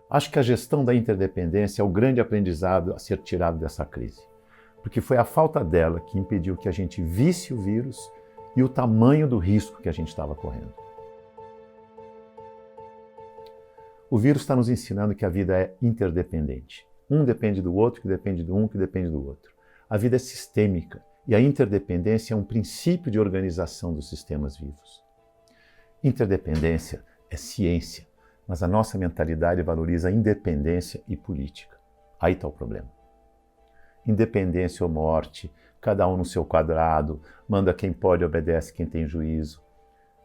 Acho que a gestão da interdependência é o grande aprendizado a ser tirado dessa crise, porque foi a falta dela que impediu que a gente visse o vírus e o tamanho do risco que a gente estava correndo. O vírus está nos ensinando que a vida é interdependente. Um depende do outro, que depende do um, que depende do outro. A vida é sistêmica e a interdependência é um princípio de organização dos sistemas vivos. Interdependência é ciência, mas a nossa mentalidade valoriza independência e política. Aí está o problema. Independência ou morte, cada um no seu quadrado, manda quem pode, obedece quem tem juízo.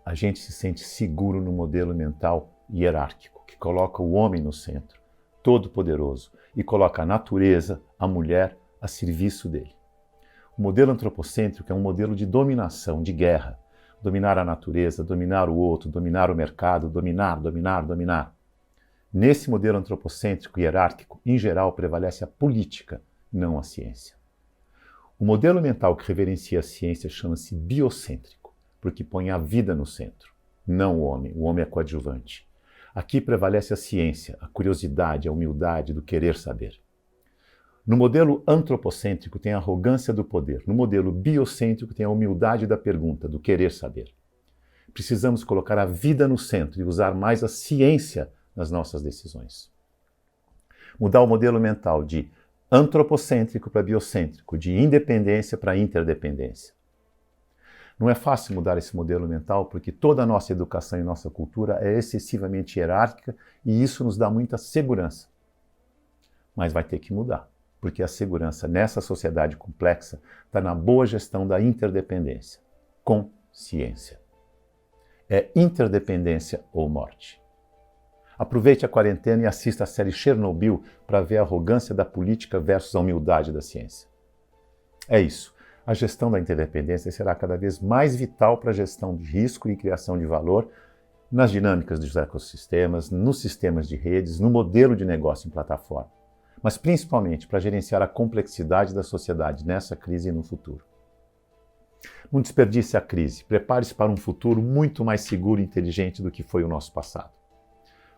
A gente se sente seguro no modelo mental hierárquico, que coloca o homem no centro, todo-poderoso, e coloca a natureza, a mulher, a serviço dele. O modelo antropocêntrico é um modelo de dominação, de guerra. Dominar a natureza, dominar o outro, dominar o mercado, dominar. Nesse modelo antropocêntrico e hierárquico, em geral, prevalece a política, não a ciência. O modelo mental que reverencia a ciência chama-se biocêntrico, porque põe a vida no centro, não o homem é coadjuvante. Aqui prevalece a ciência, a curiosidade, a humildade do querer saber. No modelo antropocêntrico tem a arrogância do poder. No modelo biocêntrico tem a humildade da pergunta, do querer saber. Precisamos colocar a vida no centro e usar mais a ciência nas nossas decisões. Mudar o modelo mental de antropocêntrico para biocêntrico, de independência para interdependência. Não é fácil mudar esse modelo mental porque toda a nossa educação e nossa cultura é excessivamente hierárquica e isso nos dá muita segurança. Mas vai ter que mudar, porque a segurança nessa sociedade complexa está na boa gestão da interdependência, com ciência. É interdependência ou morte. Aproveite a quarentena e assista a série Chernobyl para ver a arrogância da política versus a humildade da ciência. É isso. A gestão da interdependência será cada vez mais vital para a gestão de risco e criação de valor nas dinâmicas dos ecossistemas, nos sistemas de redes, no modelo de negócio em plataforma, mas principalmente para gerenciar a complexidade da sociedade nessa crise e no futuro. Não desperdice a crise, prepare-se para um futuro muito mais seguro e inteligente do que foi o nosso passado.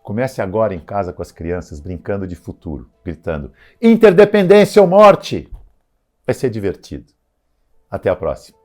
Comece agora em casa com as crianças brincando de futuro, gritando: interdependência ou morte! Vai ser divertido. Até a próxima.